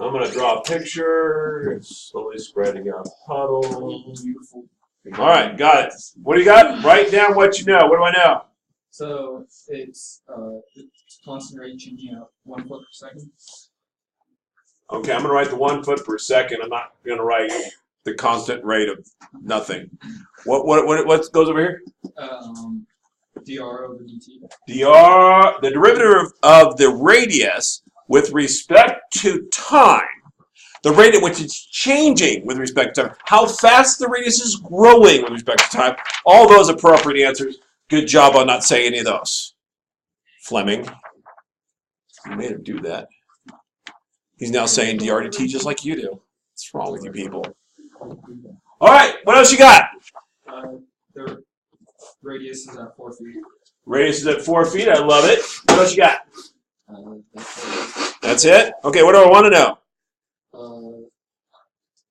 I'm going to draw a picture. It's slowly spreading out puddle. All right, got it. What do you got? Write down what you know. What do I know? So it's constant rate changing at 1 foot per second. Okay, I'm going to write the 1 foot per second. I'm not going to write the constant rate of nothing. What goes over here? dr over dt. Dr, the derivative of the radius with respect to time. The rate at which it's changing with respect to time. How fast the radius is growing with respect to time. All those appropriate answers. Good job on not saying any of those. Fleming. You made him do that. He's now saying dr dt just like you do. What's wrong with you people? All right, what else you got? The radius is at 4 feet. Radius is at 4 feet. I love it. What else you got? That's it? Okay, what do I want to know?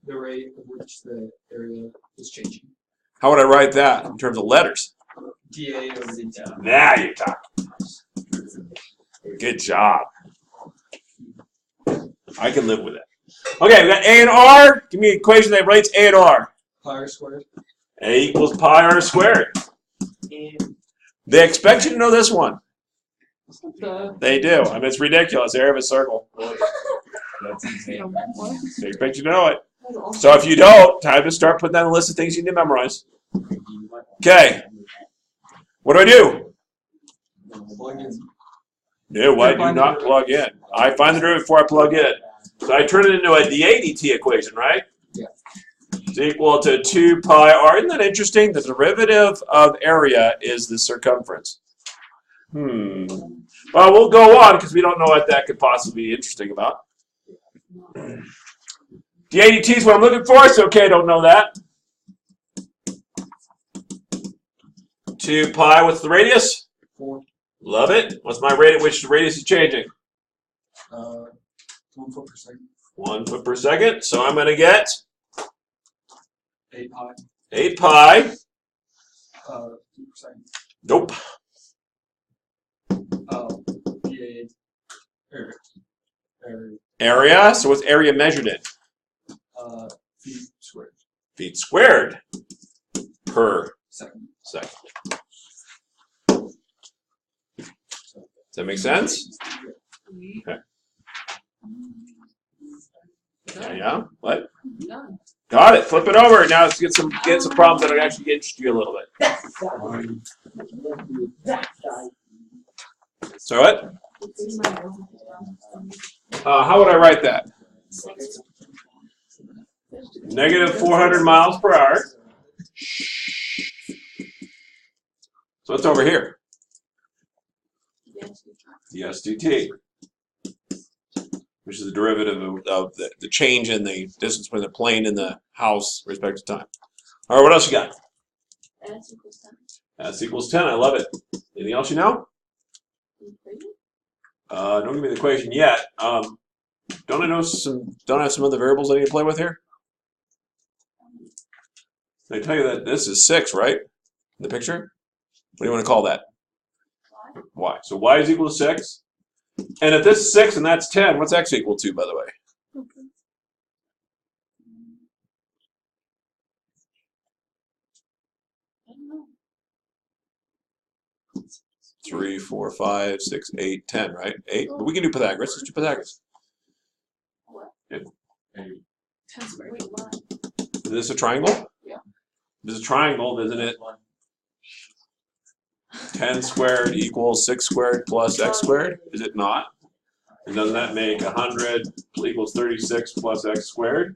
The rate at which the area is changing. How would I write that in terms of letters? dA over dt. Now you're talking. Good job. I can live with it. Okay, we got A and R. Give me an equation that writes A and R. Pi r squared. A equals pi r squared. They expect you to know this one. They do. I mean, it's ridiculous. Area of a circle. That's insane. They expect you to know it. So if you don't, time to start putting down a list of things you need to memorize. Okay. What do I do? Plug in. No, I do not plug in. I find the derivative before I plug in. So I turn it into a dA dt equation, right? Yeah. It's equal to 2 pi r. Isn't that interesting? The derivative of area is the circumference. Well, we'll go on because we don't know what that could possibly be interesting about. dA dt is what I'm looking for, so okay, I don't know that. 2 pi, what's the radius? 4. Love it. What's my rate at which the radius is changing? 1 foot per second. 1 foot per second. So I'm going to get 8 pi. 8 pi. 2 per second. Nope. Area. So what's area measured in? Feet squared. Feet squared per Second. second. Does that make sense? Okay. Yeah. What? Got it. Flip it over. Now let's get some problems that will actually interest you a little bit. So what? How would I write that? Negative 400 miles per hour. So what's over here? ds dt, which is the derivative of the change in the distance between the plane and the house with respect to time. All right, what else you got? S equals 10. S equals 10. I love it. Anything else you know? Don't give me the equation yet. Don't I know don't I have some other variables I need to play with here? They tell you that this is 6, right? In the picture? What do you want to call that? Y. So y is equal to 6. And if this is 6 and that's 10, what's x equal to, by the way? Okay. 3, 4, 5, 6, 8, 10, right? 8. But we can do Pythagoras. Let's do Pythagoras. What? Yeah. 10 squared. Wait, what? Is this a triangle? Yeah. This is a triangle, isn't it? 10 squared equals 6 squared plus x squared. Is it not? And doesn't that make 100 equals 36 plus x squared?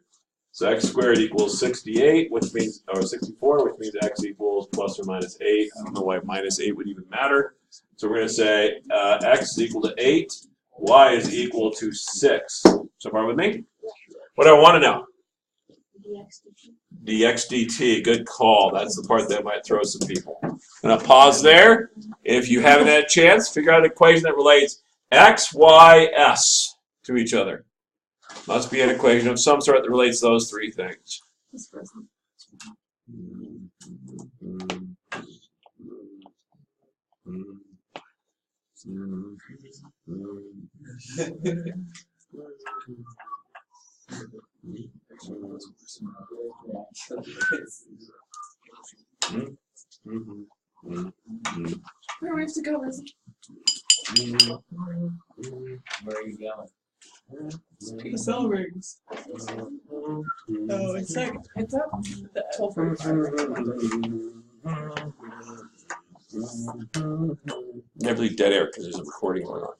So x squared equals 68, which means, or 64, which means x equals plus or minus 8. I don't know why minus 8 would even matter. So we're going to say x is equal to 8, y is equal to 6. So far with me? What do I want to know? dx dt. Good call. That's the part that might throw some people. I'm going to pause there. If you haven't had a chance, figure out an equation that relates x, y, s to each other. Must be an equation of some sort that relates those three things. Where do we have to go, Lizzie? Where are you going? The cell rings. Oh, it's like it's up. 12:45. Never leave dead air because there's a recording going on.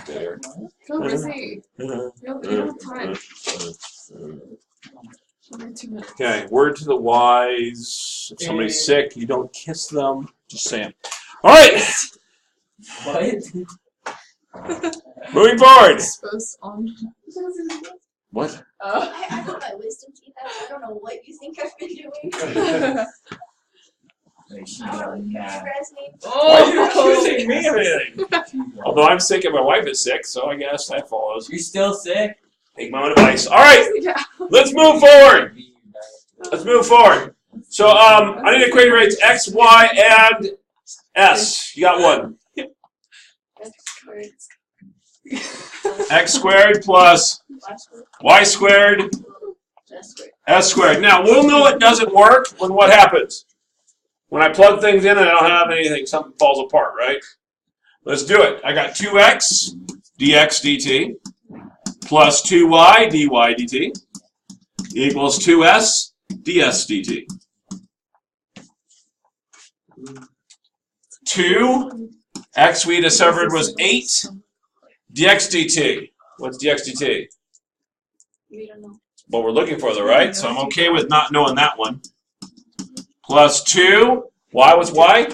Dead air. Go, Lizzie. You don't have time. Only 2 minutes. Okay, word to the wise. If somebody's sick, you don't kiss them. Just saying. All right, What? moving forward. Supposed on. What? Oh. I got my wisdom teeth out. I don't know what you think I've been doing. Like, she I got don't mad. embarrass me. Why are you accusing me of anything? Although I'm sick and my wife is sick, so I guess that follows. You're still sick? Take my own advice. All right, Yeah. let's move forward. Let's move forward. So I need to equate rates X, Y, and S. You got one. X squared plus Y squared, S squared. Now, we'll know it doesn't work when what happens? When I plug things in and I don't have anything, something falls apart, right? Let's do it. I got 2x dx dt plus 2y dy dt equals 2s ds dt. 2x we discovered was 8 dx dt. What's dx dt? We don't know. What we're looking for, though, right? So I'm okay with not knowing that one. Plus 2. Y was y?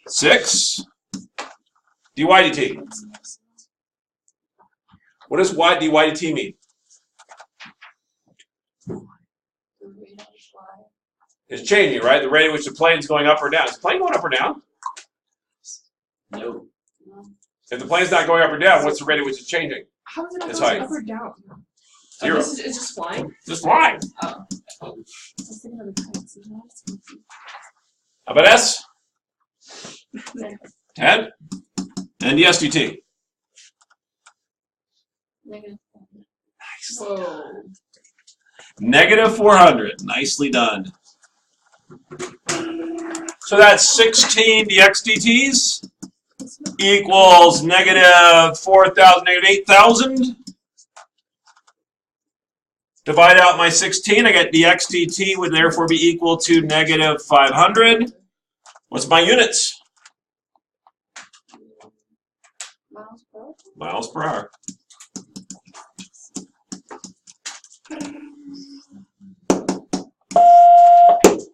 6. dy dt. What does y dy dt mean? It's changing, right? The rate at which the plane's going up or down. Is the plane going up or down? No. If the plane's not going up or down, what's the rate at which it's changing? How is it It's going height. up or down? Zero. Oh, it's just flying? Just flying. Oh. I was thinking of the kites. How about S? 10. And the SDT. Negative. Whoa. Negative 400. Nicely done. So that's 16 dx dt's equals negative 4,000, negative 8,000. Divide out my 16, I get dx dt would therefore be equal to negative 500. What's my units? Miles per hour? Miles per hour.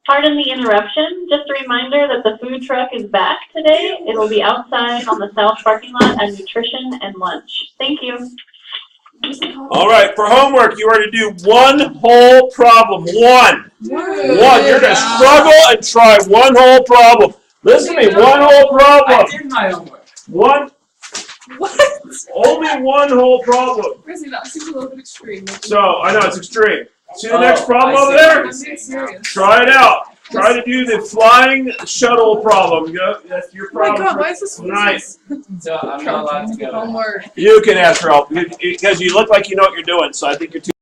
Pardon the interruption. Just a reminder that the food truck is back today. It'll be outside on the south parking lot at nutrition and lunch. Thank you. All right, for homework, you are to do one whole problem. One. One. You're going to struggle and try one whole problem. Listen to me, one whole I problem. did my homework. One. What? Only one whole problem. Chrissy, that seems a little bit extreme. So, I know it's extreme. See the next problem I over see there? what I'm being serious. Try it out. Try to do the flying shuttle problem. That's your Oh my problem. god, why is this Nice. So I'm not allowed to go. Homework. You can ask for help because you look like you know what you're doing, so I think you're too